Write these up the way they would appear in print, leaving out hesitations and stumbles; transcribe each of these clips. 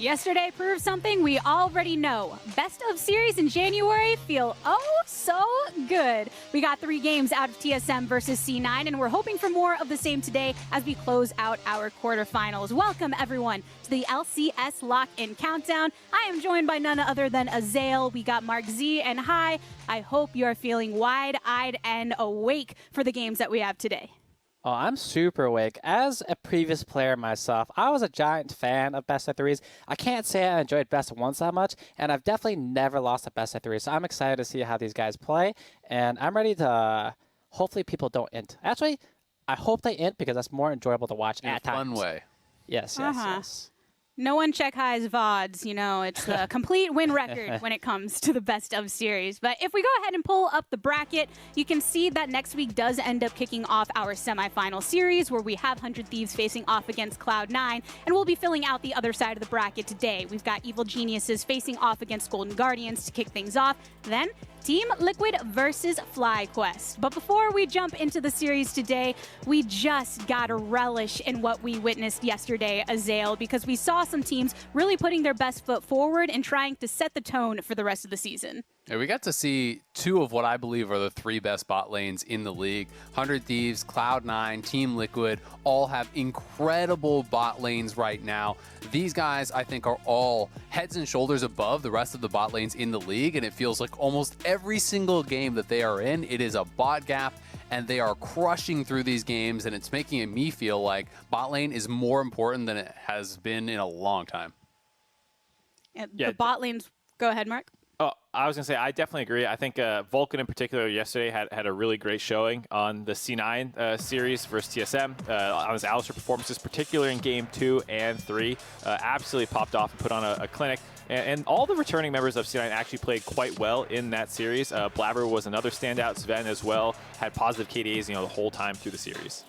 Yesterday proved something we already know. Best of series in January feel oh so good. We got 3 games out of TSM versus C9, and we're hoping for more of the same today as we close out our quarterfinals. Welcome, everyone, to the LCS Lock In Countdown. I am joined by none other than Azael. We got Mark Z, and hi, I hope you are feeling wide-eyed and awake for the games that we have today. Oh, I'm super awake. As a previous player myself, I was a giant fan of best of threes. I can't say I enjoyed best of ones that much, and I've definitely never lost a best of three. So I'm excited to see how these guys play, and I'm ready to. Hopefully, people don't int. Actually, I hope they int because that's more enjoyable to watch at times. In a fun way. Yes, yes. No one check high's VODs, you know, it's the complete win record when it comes to the best of series. But if we go ahead and pull up the bracket, you can see that next week does end up kicking off our semifinal series where we have 100 Thieves facing off against Cloud9, and we'll be filling out the other side of the bracket today. We've got Evil Geniuses facing off against Golden Guardians to kick things off. Then Team Liquid versus FlyQuest. But before we jump into the series today, we just gotta relish in what we witnessed yesterday, Azael, because we saw some teams really putting their best foot forward and trying to set the tone for the rest of the season. Yeah, we got to see 2 of what I believe are the 3 best bot lanes in the league. 100 Thieves, Cloud9, Team Liquid all have incredible bot lanes right now. These guys, I think, are all heads and shoulders above the rest of the bot lanes in the league, and it feels like almost every single game that they are in, it is a bot gap, and they are crushing through these games, and it's making me feel like bot lane is more important than it has been in a long time. The bot lanes, go ahead, Mark. Oh, I was going to say, I definitely agree. I think Vulcan in particular yesterday had a really great showing on the C9 series versus TSM. On his Alistar performances, particularly in Game 2 and 3, absolutely popped off and put on a clinic. And all the returning members of C9 actually played quite well in that series. Blabber was another standout. Sven as well had positive KDAs, the whole time through the series.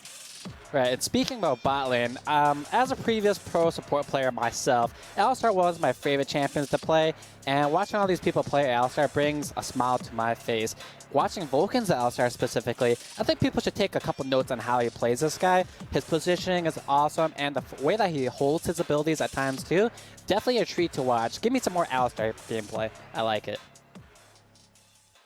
Right, and speaking about bot lane, as a previous pro support player myself, Alistar was my favorite champions to play, and watching all these people play Alistar brings a smile to my face. Watching Vulcan's Alistar specifically, I think people should take a couple notes on how he plays this guy. His positioning is awesome, and the way that he holds his abilities at times too, definitely a treat to watch. Give me some more Alistar gameplay. I like it.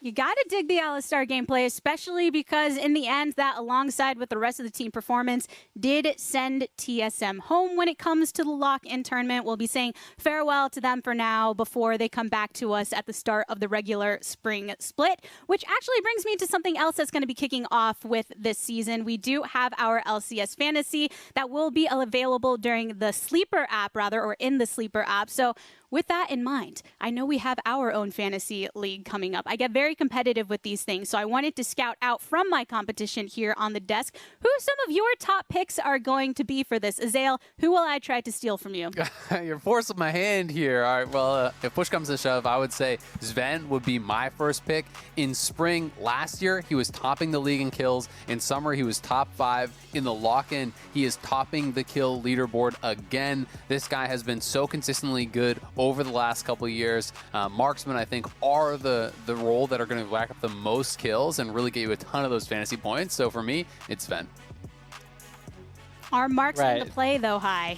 You gotta dig the Alistar gameplay, especially because in the end, that alongside with the rest of the team performance did send TSM home when it comes to the lock-in tournament. We'll be saying farewell to them for now before they come back to us at the start of the regular spring split, which actually brings me to something else that's going to be kicking off with this season. We do have our LCS Fantasy that will be available during the Sleeper app, or in the Sleeper app. So with that in mind, I know we have our own fantasy league coming up. I get very competitive with these things, so I wanted to scout out from my competition here on the desk who some of your top picks are going to be for this. Azael, who will I try to steal from you? You're forcing my hand here. All right, well, if push comes to shove, I would say Sven would be my first pick. In spring last year, he was topping the league in kills. In summer, he was top 5. In the lock-in, he is topping the kill leaderboard again. This guy has been so consistently good over the last couple of years. Marksmen, I think, are the role that are going to rack up the most kills and really get you a ton of those fantasy points. So for me, it's Sven. Are marksmen the play, though, high?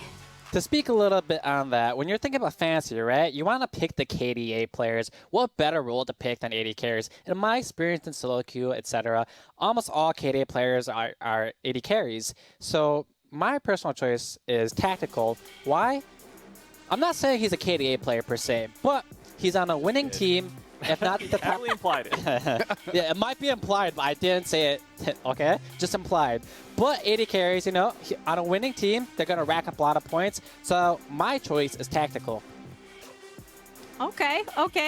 To speak a little bit on that, when you're thinking about fantasy, right, you want to pick the KDA players. What better role to pick than AD carries? In my experience in solo queue, etc., almost all KDA players are AD carries. So my personal choice is tactical. Why? I'm not saying he's a KDA player per se, but he's on a winning team. If not the top. Implied it. Yeah, it might be implied, but I didn't say it. Okay, just implied. But 80 carries, on a winning team, they're gonna rack up a lot of points. So my choice is tactical. Okay.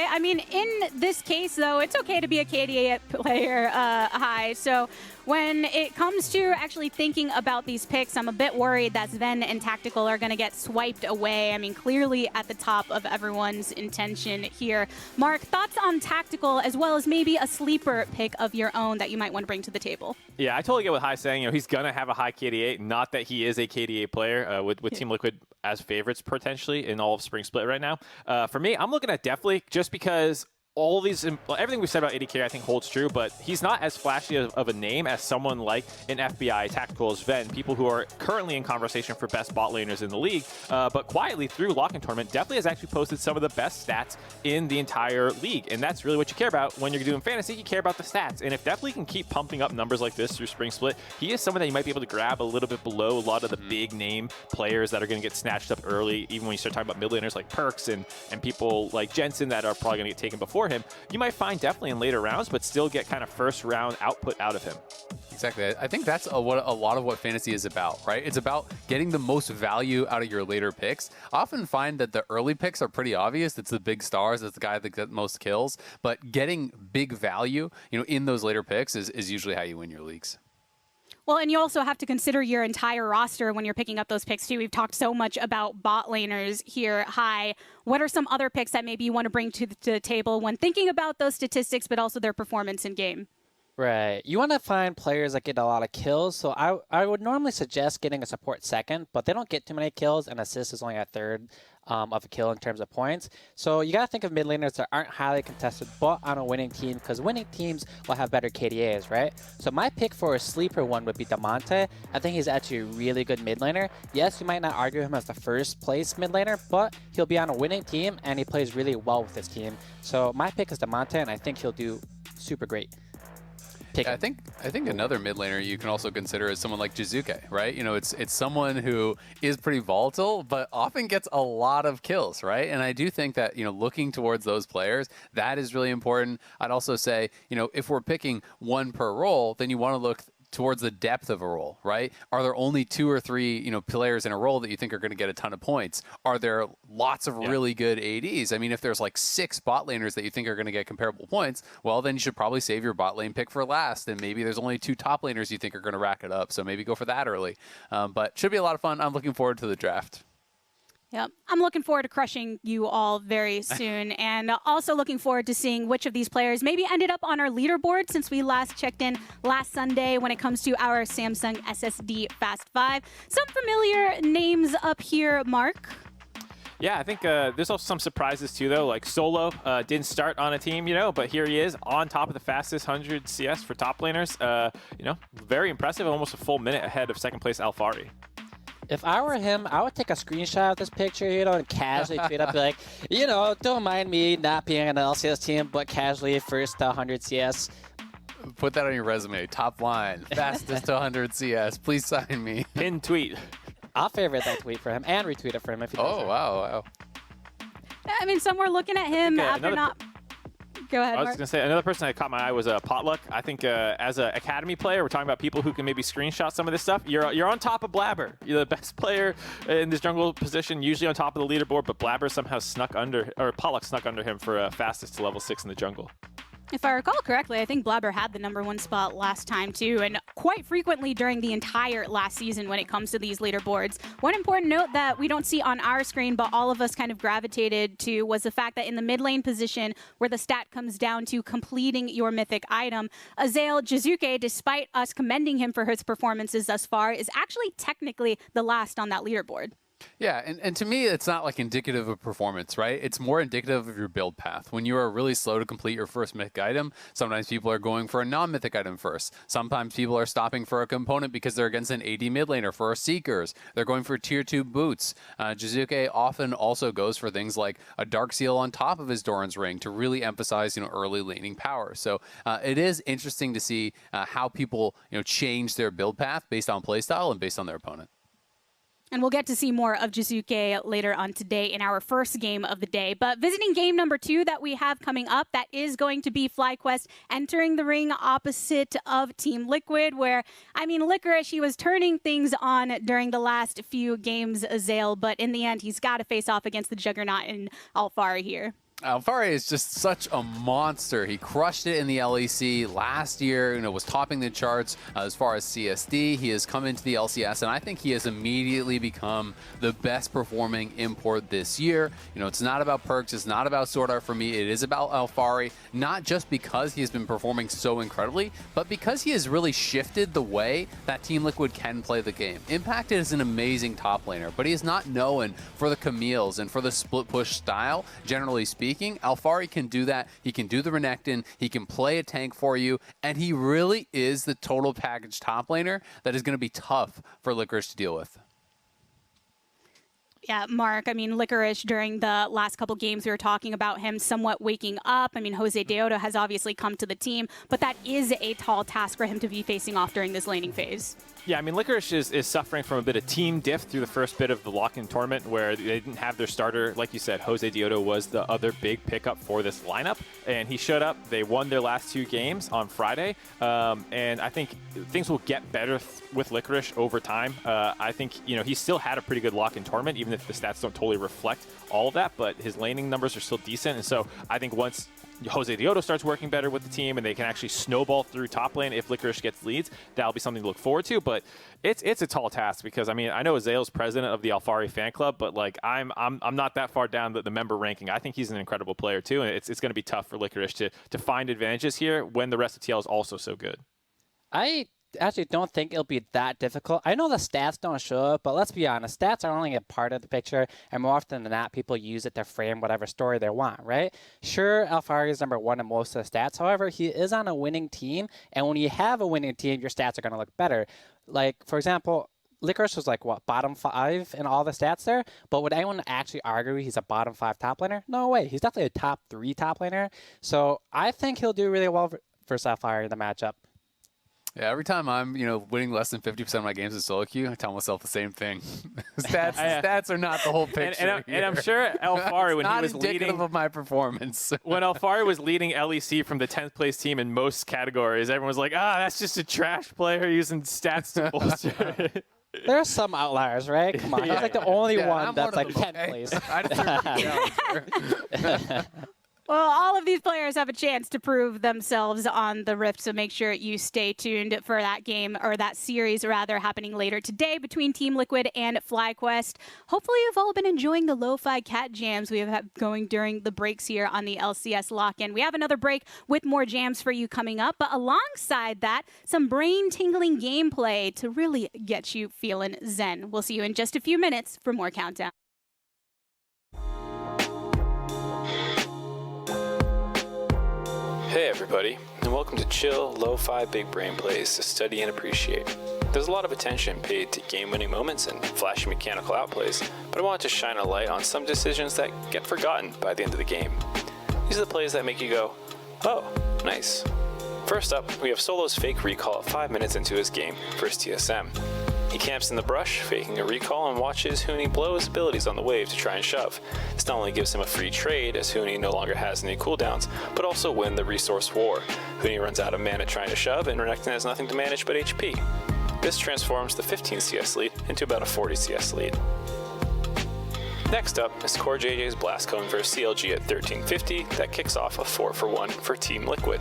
I mean, in this case, though, it's okay to be a KDA player high. So when it comes to actually thinking about these picks, I'm a bit worried that Sven and Tactical are going to get swiped away. I mean, clearly at the top of everyone's intention here. Mark, thoughts on Tactical as well as maybe a sleeper pick of your own that you might want to bring to the table? Yeah, I totally get what Hai's saying. He's going to have a high KDA. Not that he is a KDA player with Team Liquid as favorites potentially in all of Spring Split right now. For me, I'm looking at definitely just because all these, everything we said about AD carry I think holds true, but he's not as flashy of a name as someone like an FBI, Tactical, Sven, people who are currently in conversation for best bot laners in the league, but quietly through Lock In Tournament definitely has actually posted some of the best stats in the entire league, and that's really what you care about when you're doing fantasy. You care about the stats, and if Definitely can keep pumping up numbers like this through Spring Split, he is someone that you might be able to grab a little bit below a lot of the big name players that are going to get snatched up early, even when you start talking about mid laners like Perks and people like Jensen that are probably going to get taken before him. You might find definitely in later rounds, but still get kind of first round output out of him. Exactly. I think that's a lot of what fantasy is about, right? It's about getting the most value out of your later picks. I often find that the early picks are pretty obvious. It's the big stars. It's the guy that gets most kills. But getting big value, in those later picks is usually how you win your leagues. Well, and you also have to consider your entire roster when you're picking up those picks, too. We've talked so much about bot laners here. Hi. What are some other picks that maybe you want to bring to the table when thinking about those statistics, but also their performance in game? Right. You want to find players that get a lot of kills. So I would normally suggest getting a support second, but they don't get too many kills, and assist is only a third of a kill in terms of points. So you got to think of mid laners that aren't highly contested, but on a winning team, because winning teams will have better KDAs, right? So my pick for a sleeper one would be Damonte. I think he's actually a really good mid laner. Yes, you might not argue him as the first place mid laner, but he'll be on a winning team, and he plays really well with his team. So my pick is Damonte, and I think he'll do super great. Yeah, I think another mid laner you can also consider is someone like Jizuke, right? It's someone who is pretty volatile, but often gets a lot of kills, right? And I do think that, looking towards those players, that is really important. I'd also say, if we're picking one per role, then you want to look towards the depth of a role, right? Are there only 2 or 3, players in a role that you think are going to get a ton of points? Are there lots of really good ADs? I mean, if there's like 6 bot laners that you think are going to get comparable points, well, then you should probably save your bot lane pick for last. And maybe there's only 2 top laners you think are going to rack it up. So maybe go for that early. But should be a lot of fun. I'm looking forward to the draft. Yep. I'm looking forward to crushing you all very soon, and also looking forward to seeing which of these players maybe ended up on our leaderboard since we last checked in last Sunday when it comes to our Samsung SSD Fast 5. Some familiar names up here, Mark. Yeah, I think there's also some surprises too, though. Like Solo didn't start on a team, but here he is on top of the fastest 100 CS for top laners. Very impressive, almost a full minute ahead of second place Alfari. If I were him, I would take a screenshot of this picture, and casually tweet up, be like, don't mind me not being on the LCS team, but casually first to 100 CS. Put that on your resume. Top line, fastest to 100 CS. Please sign me. Pin tweet. I'll favorite that tweet for him and retweet it for him if he does. Oh, wow. I mean, some were looking at him after not... Go ahead, I was Mark. going to say, another person that caught my eye was Potluck. I think as an Academy player, we're talking about people who can maybe screenshot some of this stuff. You're on top of Blabber. You're the best player in this jungle position, usually on top of the leaderboard, but Blabber somehow Potluck snuck under him for fastest to level 6 in the jungle. If I recall correctly, I think Blabber had the #1 spot last time too, and quite frequently during the entire last season when it comes to these leaderboards. One important note that we don't see on our screen, but all of us kind of gravitated to, was the fact that in the mid lane position, where the stat comes down to completing your mythic item, Azael Jizuke, despite us commending him for his performances thus far, is actually technically the last on that leaderboard. Yeah, and to me, it's not like indicative of performance, right? It's more indicative of your build path. When you are really slow to complete your first mythic item, sometimes people are going for a non-mythic item first. Sometimes people are stopping for a component because they're against an AD mid laner for Seekers. They're going for tier 2 boots. Jizuke often also goes for things like a Dark Seal on top of his Doran's Ring to really emphasize, early laning power. So it is interesting to see how people, change their build path based on playstyle and based on their opponent. And we'll get to see more of Jizuke later on today in our first game of the day. But visiting game number 2 that we have coming up, that is going to be FlyQuest entering the ring opposite of Team Liquid, where, Licorice, he was turning things on during the last few games, Azael, but in the end, he's got to face off against the Juggernaut in Alfari here. Alfari is just such a monster. He crushed it in the LEC last year, was topping the charts as far as CSD. He has come into the LCS, and I think he has immediately become the best performing import this year. It's not about perks. It's not about sword art for me. It is about Alfari, not just because he has been performing so incredibly, but because he has really shifted the way that Team Liquid can play the game. Impact is an amazing top laner, but he is not known for the Camille's and for the split push style, generally speaking. speaking, Alphari can do that. He can do the Renekton. He can play a tank for you. And he really is the total package top laner that is going to be tough for Licorice to deal with. Yeah, Mark, I mean, Licorice, during the last couple games, we were talking about him somewhat waking up. I mean, Jose Deodo has obviously come to the team, but that is a tall task for him to be facing off during this laning phase. Yeah, I mean, Licorice is suffering from a bit of team diff through the first bit of the lock-in tournament where they didn't have their starter. Like you said, Jose Deodo was the other big pickup for this lineup, and he showed up. They won their last 2 games on Friday, and I think things will get better with Licorice over time. I think, you know, he still had a pretty good lock-in tournament, even if the stats don't totally reflect all of that, but his laning numbers are still decent, and so I think once Jose Deodo starts working better with the team and they can actually snowball through top lane if Licorice gets leads, that'll be something to look forward to. But it's a tall task because, I mean, I know Azael's president of the Alphari fan club, but like I'm not that far down the member ranking. I think he's an incredible player too, and it's going to be tough for Licorice to find advantages here when the rest of TL is also so good. I actually don't think it'll be that difficult. I know the stats don't show it, but let's be honest, stats are only a part of the picture, and more often than not, people use it to frame whatever story they want, right? Sure, Alphari is #1 in most of the stats. However, he is on a winning team, and when you have a winning team, your stats are going to look better. Like, for example, Licorice was like, what, bottom 5 in all the stats there? But would anyone actually argue he's a bottom 5 top laner? No way. He's definitely a top 3 top laner. So I think he'll do really well for Sapphire in the matchup. Yeah, every time I'm, winning less than 50% of my games in solo queue, I tell myself the same thing. Stats are not the whole picture. And I'm sure Alphari, when he was leading of my performance. When Alphari was leading LEC from the 10th place team in most categories, everyone was like, that's just a trash player using stats to bolster. There are some outliers, right? Come on. He's like the only one that's like 10th place. Well, all of these players have a chance to prove themselves on the Rift, so make sure you stay tuned for that game, or that series rather, happening later today between Team Liquid and FlyQuest. Hopefully you've all been enjoying the lo-fi cat jams we have had going during the breaks here on the LCS Lock-In. We have another break with more jams for you coming up, but alongside that, some brain-tingling gameplay to really get you feeling zen. We'll see you in just a few minutes for more Countdown. Hey everybody, and welcome to Chill Lo-Fi Big Brain Plays to study and appreciate. There's a lot of attention paid to game-winning moments and flashy mechanical outplays, but I wanted to shine a light on some decisions that get forgotten by the end of the game. These are the plays that make you go, oh, nice. First up, we have Solo's fake recall 5 minutes into his game versus TSM. He camps in the brush, faking a recall, and watches Huni blow his abilities on the wave to try and shove. This not only gives him a free trade, as Huni no longer has any cooldowns, but also win the resource war. Huni runs out of mana trying to shove, and Renekton has nothing to manage but HP. This transforms the 15 CS lead into about a 40 CS lead. Next up is Core JJ's Blast Cone versus CLG at 1350 that kicks off a 4-for-1 for Team Liquid.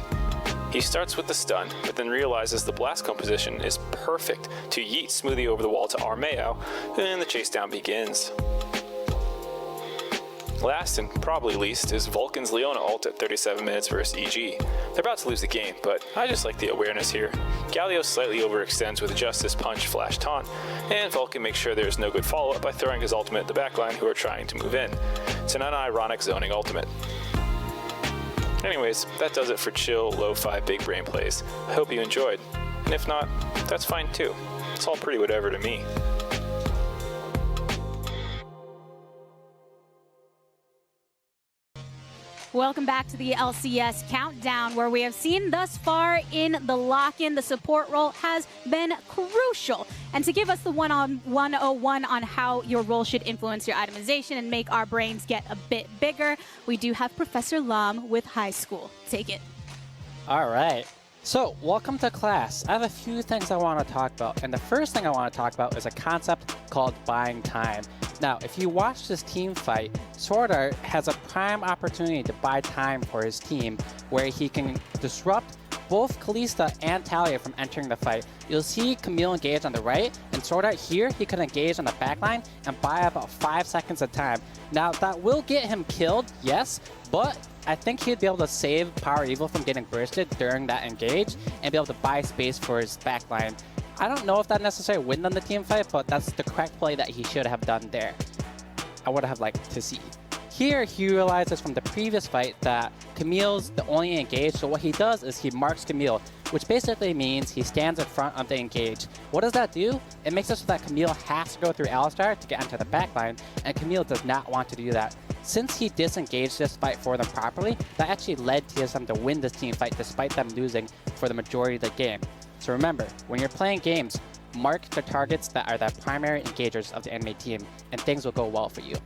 He starts with the stun, but then realizes the blast cone position is perfect to yeet Smoothie over the wall to Armeo, and the chase down begins. Last and probably least is Vulcan's Leona ult at 37 minutes versus EG. They're about to lose the game, but I just like the awareness here. Galio slightly overextends with Justice Punch Flash Taunt, and Vulcan makes sure there's no good follow-up by throwing his ultimate at the backline who are trying to move in. It's an unironic zoning ultimate. Anyways, that does it for chill, lo-fi, big brain plays. I hope you enjoyed. And if not, that's fine too. It's all pretty whatever to me. Welcome back to the LCS Countdown, where we have seen thus far in the lock-in, the support role has been crucial. And to give us the 101 on how your role should influence your itemization and make our brains get a bit bigger, we do have Professor Lam with High School. Take it. All right. So, welcome to class. I have a few things I want to talk about, and the first thing I want to talk about is a concept called buying time. Now, if you watch this team fight, Swordart has a prime opportunity to buy time for his team, where he can disrupt both Kalista and Talia from entering the fight. You'll see Camille engage on the right, and Swordart here, he can engage on the backline and buy about 5 seconds of time. Now, that will get him killed, yes, but I think he'd be able to save Power Evil from getting bursted during that engage and be able to buy space for his backline. I don't know if that necessarily win on the team fight, but that's the correct play that he should have done there. I would have liked to see. Here, he realizes from the previous fight that Camille's the only engaged, so what he does is he marks Camille, which basically means he stands in front of the engaged. What does that do? It makes it so that Camille has to go through Alistar to get into the backline, and Camille does not want to do that. Since he disengaged this fight for them properly, that actually led TSM to win this team fight despite them losing for the majority of the game. So remember, when you're playing games, mark the targets that are the primary engagers of the enemy team, and things will go well for you.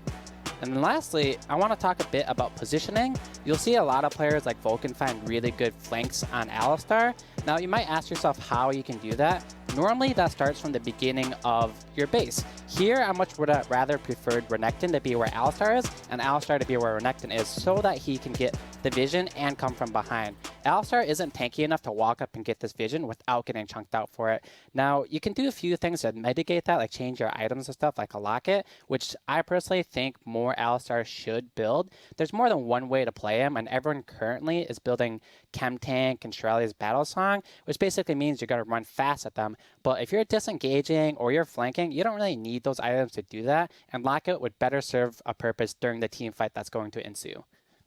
And then lastly, I want to talk a bit about positioning. You'll see a lot of players like Vulcan find really good flanks on Alistar. Now you might ask yourself how you can do that. Normally that starts from the beginning of your base. Here I much would have rather preferred Renekton to be where Alistar is, and Alistar to be where Renekton is, so that he can get the vision and come from behind. Alistar isn't tanky enough to walk up and get this vision without getting chunked out for it. Now you can do a few things to mitigate that, like change your items and stuff like a locket, which I personally think more Alistar should build. There's more than one way to play him, and everyone currently is building Chem Tank and Shirley's Battle Song, which basically means you're going to run fast at them. But if you're disengaging or you're flanking, you don't really need those items to do that, and Lockout would better serve a purpose during the team fight that's going to ensue.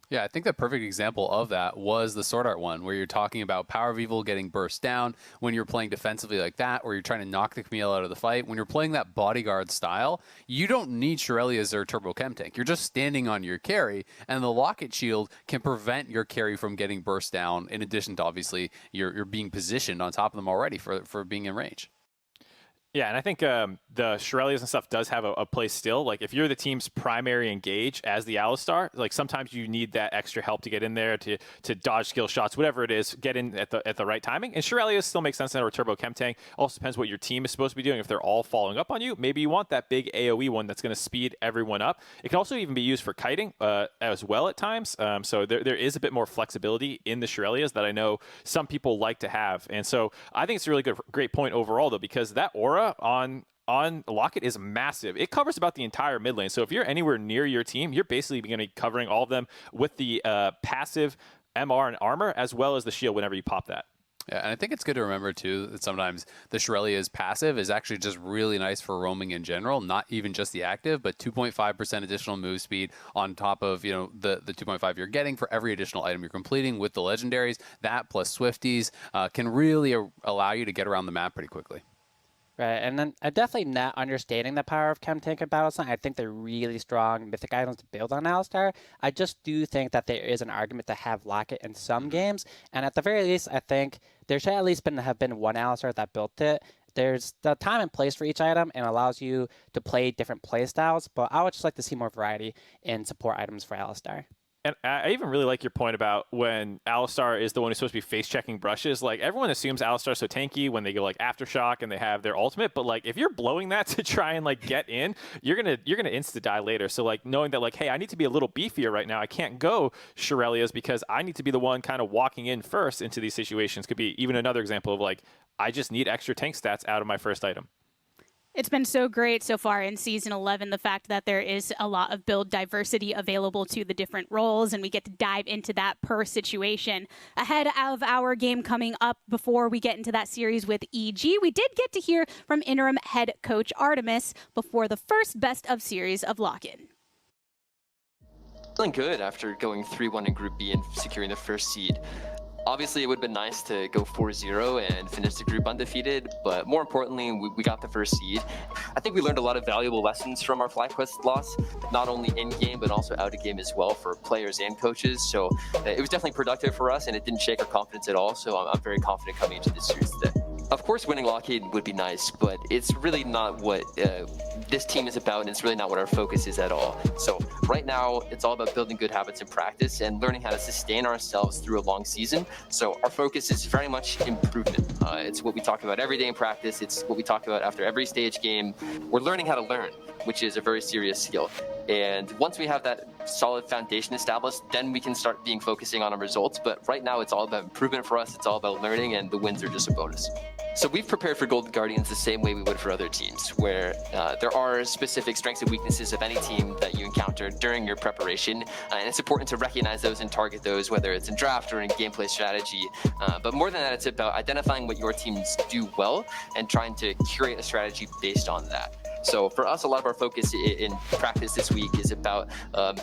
Yeah, I think the perfect example of that was the Sword Art one, where you're talking about Power of Evil getting burst down when you're playing defensively like that, or you're trying to knock the Camille out of the fight. When you're playing that bodyguard style, you don't need Shirelia's or Turbo Chem Tank. You're just standing on your carry, and the Locket Shield can prevent your carry from getting burst down, in addition to, obviously, you're being positioned on top of them already for being in range. Yeah, and I think the Shirelias and stuff does have a place still. Like, if you're the team's primary engage as the Alistar, like, sometimes you need that extra help to get in there, to dodge skill shots, whatever it is, get in at the right timing. And Shirelias still makes sense in a Turbo Chem Tank. Also depends what your team is supposed to be doing. If they're all following up on you, maybe you want that big AoE one that's going to speed everyone up. It can also even be used for kiting as well at times. So there is a bit more flexibility in the Shirelias that I know some people like to have. And so I think it's a really great point overall, though, because that aura on Locket is massive. It covers about the entire mid lane. So if you're anywhere near your team, you're basically going to be covering all of them with the passive MR and armor, as well as the shield whenever you pop that. Yeah, and I think it's good to remember, too, that sometimes the Shirelia's passive is actually just really nice for roaming in general, not even just the active, but 2.5% additional move speed on top of, the 2.5 you're getting for every additional item you're completing with the legendaries. That plus Swifties can really allow you to get around the map pretty quickly. Right, and then definitely not understanding the power of Chem Tank and Battle Song. I think they're really strong mythic items to build on Alistar. I just do think that there is an argument to have Locket in some games, and at the very least, I think there should at least have been one Alistar that built it. There's the time and place for each item and allows you to play different play styles, but I would just like to see more variety in support items for Alistar. And I even really like your point about when Alistar is the one who's supposed to be face-checking brushes. Like, everyone assumes Alistar's so tanky when they go, like, Aftershock and they have their ultimate. But, like, if you're blowing that to try and, like, get in, you're gonna insta-die later. So, like, knowing that, like, hey, I need to be a little beefier right now. I can't go Shirelias because I need to be the one kind of walking in first into these situations. Could be even another example of, like, I just need extra tank stats out of my first item. It's been so great so far in Season 11, the fact that there is a lot of build diversity available to the different roles, and we get to dive into that per situation. Ahead of our game coming up, before we get into that series with EG, we did get to hear from interim head coach Artemis before the first best of series of Lock In. Feeling good after going 3-1 in Group B and securing the first seed. Obviously, it would have been nice to go 4-0 and finish the group undefeated, but more importantly, we got the first seed. I think we learned a lot of valuable lessons from our FlyQuest loss, not only in-game, but also out-of-game as well for players and coaches. So it was definitely productive for us, and it didn't shake our confidence at all, so I'm very confident coming into this series today. Of course, winning Lockheed would be nice, but it's really not what this team is about, and it's really not what our focus is at all. So right now, it's all about building good habits in practice and learning how to sustain ourselves through a long season. So our focus is very much improvement. It's what we talk about every day in practice. It's what we talk about after every stage game. We're learning how to learn, which is a very serious skill. And once we have that solid foundation established, then we can start focusing on our results. But right now, it's all about improvement for us. It's all about learning, and the wins are just a bonus. So we've prepared for Golden Guardians the same way we would for other teams, where there are specific strengths and weaknesses of any team that you encounter during your preparation. And it's important to recognize those and target those, whether it's in draft or in gameplay strategy. But more than that, it's about identifying what your teams do well and trying to curate a strategy based on that. So for us, a lot of our focus in practice this week is about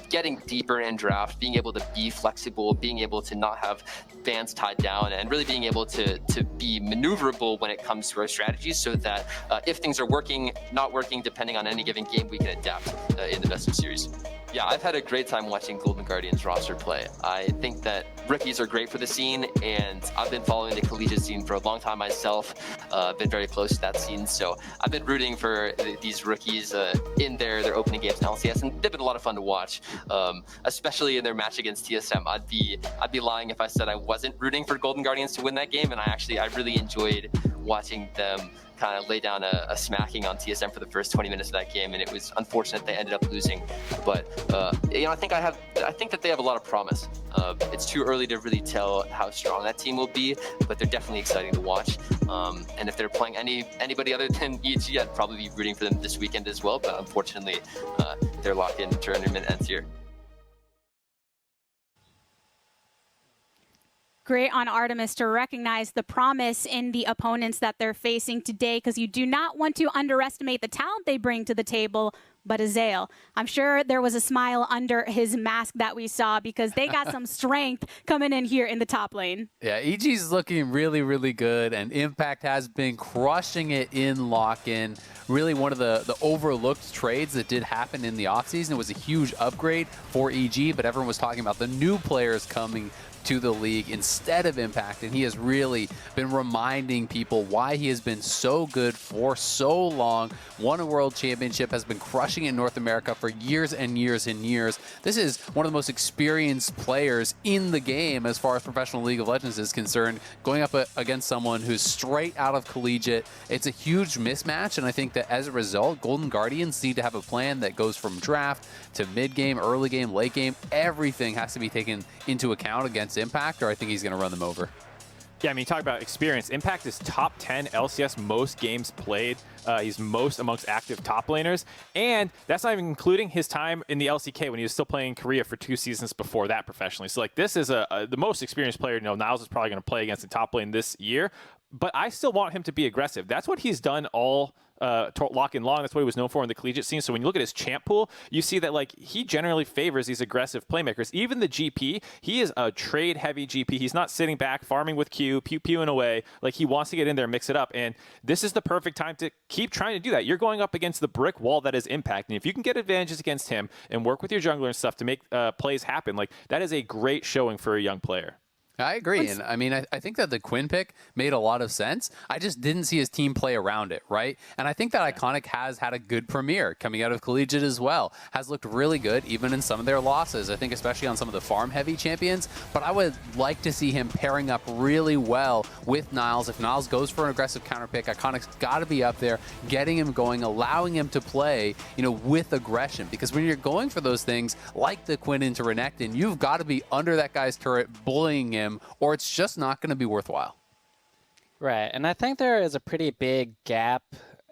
getting deeper in draft, being able to be flexible, being able to not have bans tied down, and really being able to be maneuverable when it comes to our strategies, so that if things are working, not working, depending on any given game, we can adapt in the best of series. Yeah, I've had a great time watching Golden Guardians roster play. I think that rookies are great for the scene, and I've been following the collegiate scene for a long time myself. Been very close to that scene, so I've been rooting for these rookies in their opening games in LCS, and they've been a lot of fun to watch, especially in their match against TSM. I'd be lying if I said I wasn't rooting for Golden Guardians to win that game, and I really enjoyed watching them kind of lay down a smacking on TSM for the first 20 minutes of that game, and it was unfortunate they ended up losing. But I think that they have a lot of promise. It's too early to really tell how strong that team will be, but they're definitely exciting to watch. And if they're playing anybody other than EG, I'd probably be rooting for them this weekend as well. But unfortunately, their lock-in tournament ends here. Great on Artemis to recognize the promise in the opponents that they're facing today, because you do not want to underestimate the talent they bring to the table. But Azael, I'm sure there was a smile under his mask that we saw, because they got some strength coming in here in the top lane. Yeah, EG's looking really, really good, and Impact has been crushing it in lock-in. Really one of the overlooked trades that did happen in the offseason. It was a huge upgrade for EG, but everyone was talking about the new players coming to the league instead of Impact, and he has really been reminding people why he has been so good for so long. Won a world championship, has been crushing in North America for years and years and years. This is one of the most experienced players in the game as far as professional League of Legends is concerned, going up against someone who's straight out of collegiate. It's a huge mismatch, and I think that as a result, Golden Guardians need to have a plan that goes from draft to mid-game, early game, late game. Everything has to be taken into account against Impact, or I think he's going to run them over. Yeah, I mean, talk about experience. Impact is top 10 LCS most games played. He's most amongst active top laners. And that's not even including his time in the LCK when he was still playing in Korea for 2 seasons before that professionally. So, like, this is the most experienced player, Niles is probably going to play against the top lane this year. But I still want him to be aggressive. That's what he's done all lock-in long. That's what he was known for in the collegiate scene. So when you look at his champ pool, you see that like he generally favors these aggressive playmakers. Even the GP, he is a trade-heavy GP. He's not sitting back, farming with Q, pew-pewing away. Like, he wants to get in there and mix it up. And this is the perfect time to keep trying to do that. You're going up against the brick wall that is Impact. And if you can get advantages against him and work with your jungler and stuff to make plays happen, like, that is a great showing for a young player. I agree. And I mean, I think that the Quinn pick made a lot of sense. I just didn't see his team play around it, right? And I think that Iconic has had a good premiere coming out of collegiate as well. Has looked really good, even in some of their losses. I think especially on some of the farm-heavy champions. But I would like to see him pairing up really well with Niles. If Niles goes for an aggressive counter pick, Iconic's got to be up there, getting him going, allowing him to play, with aggression. Because when you're going for those things, like the Quinn into Renekton, you've got to be under that guy's turret, bullying him, or it's just not going to be worthwhile. Right, and I think there is a pretty big gap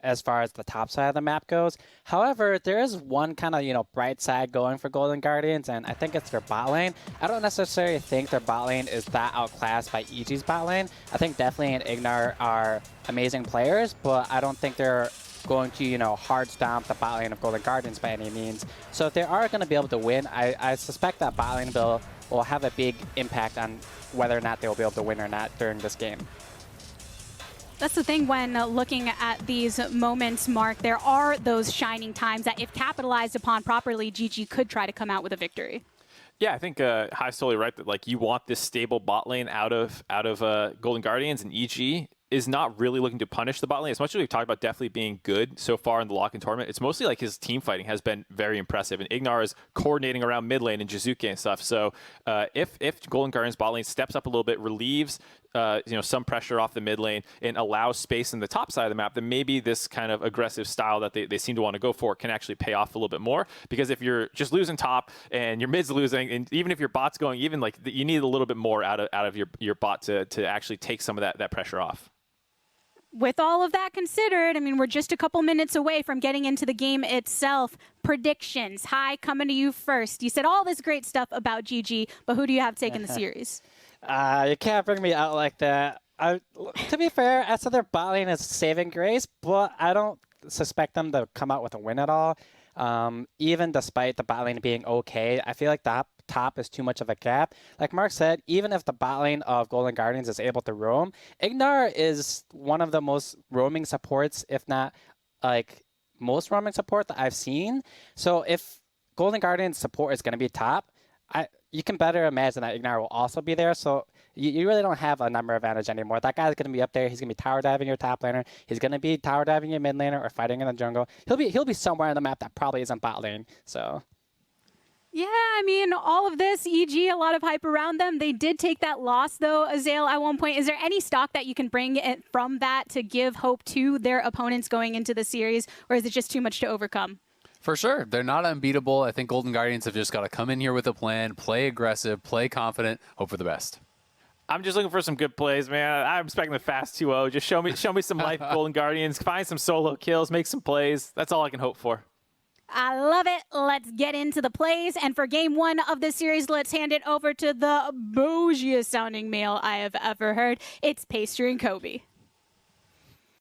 as far as the top side of the map goes. However, there is one kind of, bright side going for Golden Guardians, and I think it's their bot lane. I don't necessarily think their bot lane is that outclassed by EG's bot lane. I think Definitely and Ignar are amazing players, but I don't think they're going to, hard stomp the bot lane of Golden Guardians by any means. So if they are going to be able to win, I suspect that bot lane will have a big impact on whether or not they will be able to win or not during this game. That's the thing when looking at these moments, Mark, there are those shining times that if capitalized upon properly, GG could try to come out with a victory. Yeah, I think High's totally right that like you want this stable bot lane out of Golden Guardians, and EG is not really looking to punish the bot lane. As much as we've talked about definitely being good so far in the Lock In tournament, it's mostly like his team fighting has been very impressive. And Ignar is coordinating around mid lane and Jizuke and stuff. So if Golden Guardians bot lane steps up a little bit, relieves some pressure off the mid lane and allows space in the top side of the map, then maybe this kind of aggressive style that they seem to want to go for can actually pay off a little bit more. Because if you're just losing top and your mid's losing, and even if your bot's going even, like you need a little bit more out of your bot to actually take some of that pressure off. With all of that considered, I mean, we're just a couple minutes away from getting into the game itself. Predictions. Hi, coming to you first. You said all this great stuff about GG, but who do you have taking the series? You can't bring me out like that. To be fair, I said their bot lane is saving grace, but I don't suspect them to come out with a win at all. Even despite the bot lane being okay, I feel like the top is too much of a gap. Like Mark said, even if the bot lane of Golden Guardians is able to roam, Ignar is one of the most roaming supports, if not like most roaming support that I've seen. So if Golden Guardians support is going to be top, you can better imagine that Ignar will also be there. So you really don't have a number advantage anymore. That guy's going to be up there. He's going to be tower diving your top laner. He's going to be tower diving your mid laner or fighting in the jungle. He'll be somewhere on the map that probably isn't bot lane. So. Yeah, I mean, all of this, EG, a lot of hype around them. They did take that loss, though, Azale, at one point. Is there any stock that you can bring from that to give hope to their opponents going into the series, or is it just too much to overcome? For sure. They're not unbeatable. I think Golden Guardians have just got to come in here with a plan, play aggressive, play confident, hope for the best. I'm just looking for some good plays, man. I'm expecting the fast 2-0. Just show me some life, Golden Guardians. Find some solo kills, make some plays. That's all I can hope for. I love it. Let's get into the plays. And for game 1 of this series, let's hand it over to the bougiest sounding male I have ever heard. It's Pastry and Kobe.